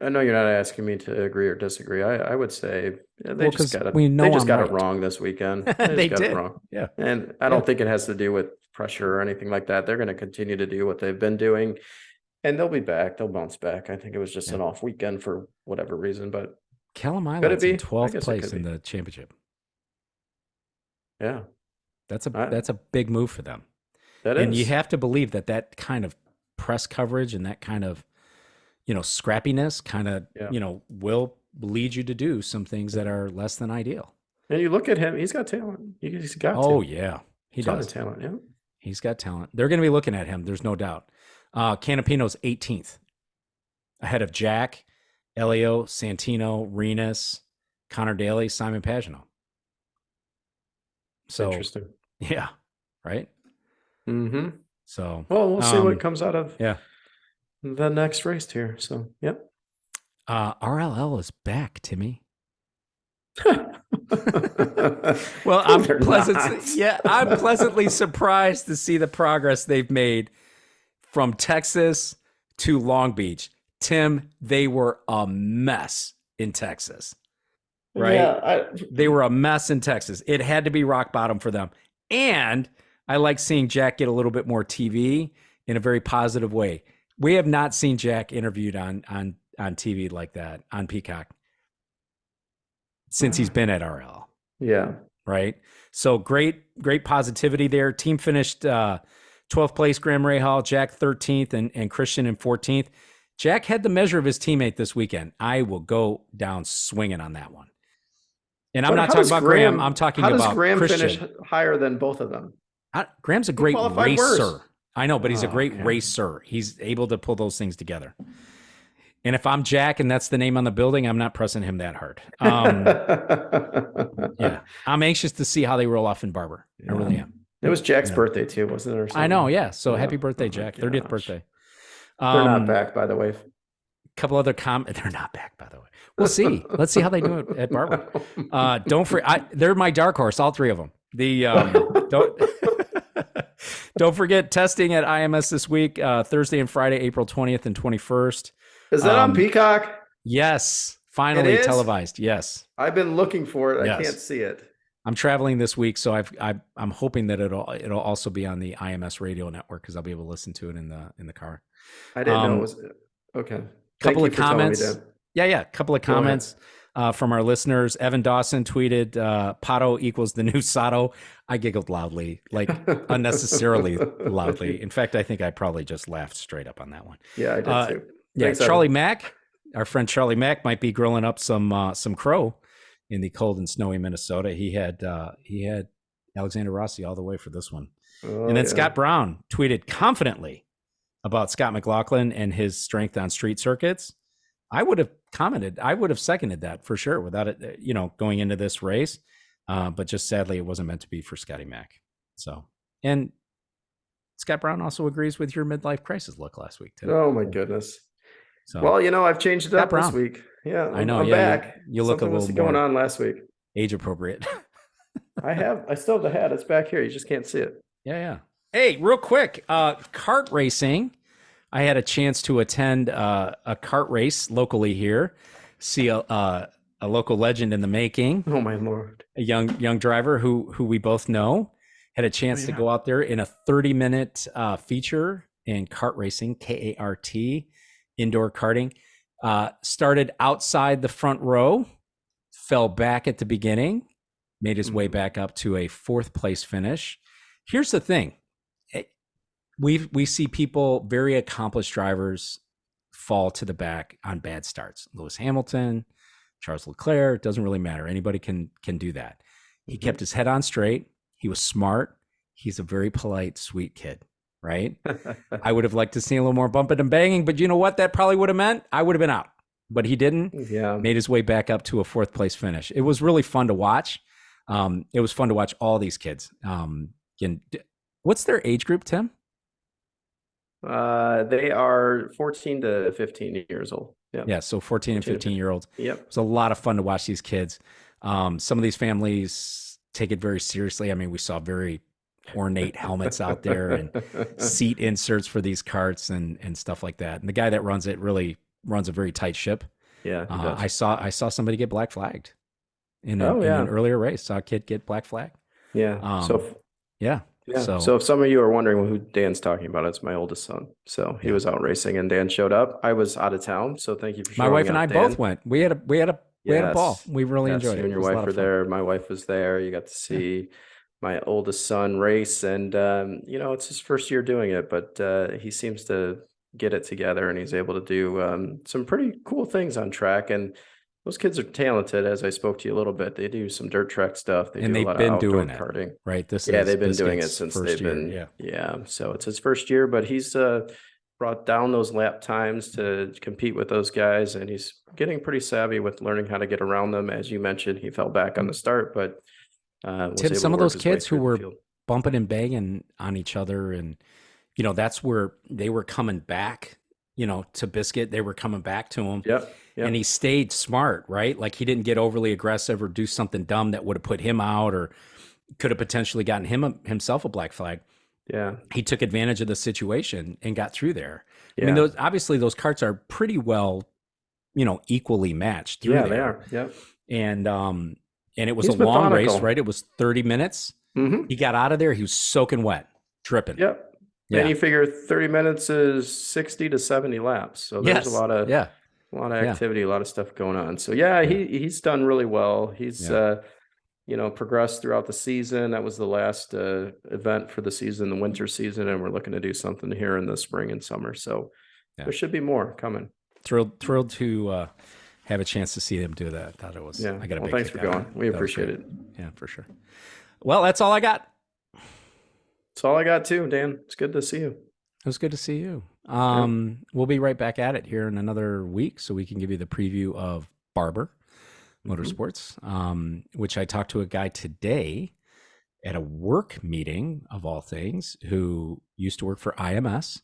you're not asking me to agree or disagree. I would say they just got it wrong this weekend. They got did. It wrong. Yeah. And I don't think it has to do with pressure or anything like that. They're going to continue to do what they've been doing, and they'll be back. They'll bounce back. I think it was just an off weekend for whatever reason, but Callum Could it Islet's in be? I 12th guess it place could in be. the championship. Yeah, That's I, a big move for them. that And you is. have to believe that that kind of press coverage and that kind of, scrappiness kind of, Yeah. will lead you to do some things that are less than ideal. And you look at him; he's got talent. He's got Oh, yeah. He ton does. of talent. Yeah. He's got talent. They're going to be looking at him. There's no doubt. Canapino's 18th, ahead of Jack, Elio, Santino, Renus, Connor Daly, Simon Pagino. So, Interesting. yeah, right. Mm-hmm. So, Well, we'll see what comes out of yeah. the next race here. So, yep. RLL is back, Timmy. Well, I'm pleasantly surprised to see the progress they've made from Texas to Long Beach. Tim, they were a mess in Texas, right? Yeah, They were a mess in Texas. It had to be rock bottom for them. And I like seeing Jack get a little bit more TV in a very positive way. We have not seen Jack interviewed on TV like that on Peacock since he's been at RL. Yeah. Right. So great positivity there. Team finished 12th place, Graham Rahal, Jack 13th, and Christian in 14th. Jack had the measure of his teammate this weekend. I will go down swinging on that one. And I'm not talking about Graham. I'm talking about Christian. How does Graham finish higher than both of them? Graham's a great racer. I know, but he's a great racer. He's able to pull those things together. And if I'm Jack and that's the name on the building, I'm not pressing him that hard. Yeah. I'm anxious to see how they roll off in Barber. I really am. It was Jack's birthday too, wasn't it? Or something? I know, yeah. So happy birthday, Jack. 30th birthday. They're not back, by the way. Couple other they're not back, by the way. We'll see. Let's see how they do it at Barber. They're my dark horse, all three of them. Don't forget testing at IMS this week, Thursday and Friday, April 20th and 21st. Is that on Peacock? Yes. Finally televised. Yes. I've been looking for it. Yes. I can't see it. I'm traveling this week, so I'm hoping that it'll also be on the IMS radio network because I'll be able to listen to it in the car. I didn't know it was okay. Couple of comments. Yeah. Couple of comments from our listeners. Evan Dawson tweeted, Pato equals the new Sato. I giggled loudly, like unnecessarily loudly. In fact, I think I probably just laughed straight up on that one. Yeah, I did too. Yeah, thanks, Charlie Mack, our friend Charlie Mack, might be grilling up some crow in the cold and snowy Minnesota. He had Alexander Rossi all the way for this one. And then Scott Brown tweeted confidently about Scott McLaughlin and his strength on street circuits. I would have commented. I would have seconded that for sure without it, going into this race. But just sadly, it wasn't meant to be for Scotty Mack. So, and Scott Brown also agrees with your midlife crisis look last week, too. Oh my goodness. So, well, I've changed it up this week. Yeah, I know. I'm back. You look Something a little going on last week. Age appropriate. I still have the hat. It's back here. You just can't see it. Yeah. Hey, real quick, kart racing. I had a chance to attend a kart race locally here. See a local legend in the making. Oh my Lord! A young driver who we both know had a chance to go out there in a 30-minute feature in kart racing, KART, indoor karting. Started outside the front row, fell back at the beginning, made his way back up to a 4th place finish. Here's the thing. We see people, very accomplished drivers, fall to the back on bad starts. Lewis Hamilton, Charles Leclerc, it doesn't really matter. Anybody can do that. He kept his head on straight. He was smart. He's a very polite, sweet kid, right? I would have liked to see a little more bumping and banging, but you know what that probably would have meant? I would have been out. But he didn't. Yeah. Made his way back up to a 4th place finish. It was really fun to watch. It was fun to watch all these kids. What's their age group, Tim? They are 14 to 15 years old. Yeah. So 14 and 15-year-olds. Yep. It was a lot of fun to watch these kids. Some of these families take it very seriously. I mean, we saw very ornate helmets out there and seat inserts for these carts and stuff like that. And the guy that runs it really runs a very tight ship. Yeah. I saw somebody get black flagged in an earlier race. Saw a kid get black flagged. Yeah. Yeah. So if some of you are wondering who Dan's talking about, it's my oldest son. So he was out racing and Dan showed up. I was out of town. So thank you for showing my wife and I Dan. both went. We had We had a ball. Yes. We really Yes, enjoyed you it. and It your was a lot wife of were fun. there. My wife was there. You got to Yeah. see my oldest son race, and it's his first year doing it, but he seems to get it together, and he's able to do some pretty cool things on track. And those kids are talented, as I spoke to you a little bit. They do some dirt track stuff. They And do a they've lot of been outdoor doing it, karting. right? This Yeah, is they've been doing it Biscuit's since first they've year. been, Yeah. yeah. So it's his first year, but he's brought down those lap times to compete with those guys, and he's getting pretty savvy with learning how to get around them. As you mentioned, he fell back on the start, but was Tim, able some to of work those his way kids who through the were field. bumping and banging on each other, and that's where they were coming back, to Biscuit. They were coming back to him, Yep, and he yep, stayed smart, right? Like he didn't get overly aggressive or do something dumb that would have put him out or could have potentially gotten himself a black flag. yeah, He took advantage of the situation and got through there. I mean, yeah, those carts are pretty well, equally matched through yeah. They there. are. Yep. And it was a He's long race, methodical. right? It was 30 minutes. Hmm. He got out of there. He was soaking wet, dripping. Yep. And Yeah. you figure 30 minutes is 60 to 70 laps. So there's Yes. Yeah. a lot of Yeah. activity, a lot of stuff going on. So yeah, Yeah. he's done really well. He's Yeah. progressed throughout the season. That was the last event for the season, the winter season, and we're looking to do something here in the spring and summer. So Yeah. there should be more coming. Thrilled to have a chance to see them do that. Thought it was. Yeah. I got a Well, big thanks kick for out of going. it. We That was appreciate great. it. Yeah, for sure. Well, that's all I got. That's all I got too, Dan. It's good to see you. It was good to see you. Yeah. We'll be right back at it here in another week, so we can give you the preview of Barber Motorsports, which I talked to a guy today at a work meeting of all things who used to work for IMS,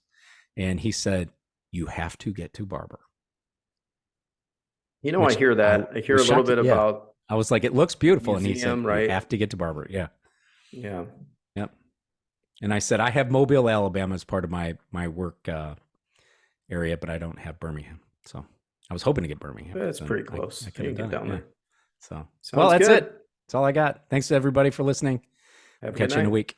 and he said you have to get to Barber. I Which hear that. I hear a was little shocked. bit Yeah. about I was like, it looks beautiful, and he said museum, you right? have to get to Barber. Yeah, Yeah. yep. And I said I have Mobile, Alabama as part of my work area, but I don't have Birmingham. So I was hoping to get Birmingham. That's then pretty close. I You could can have get done down it. there. Yeah. So Sounds well, that's good. it. That's all I got. Thanks to everybody for listening. Have a Catch good you in a night. week.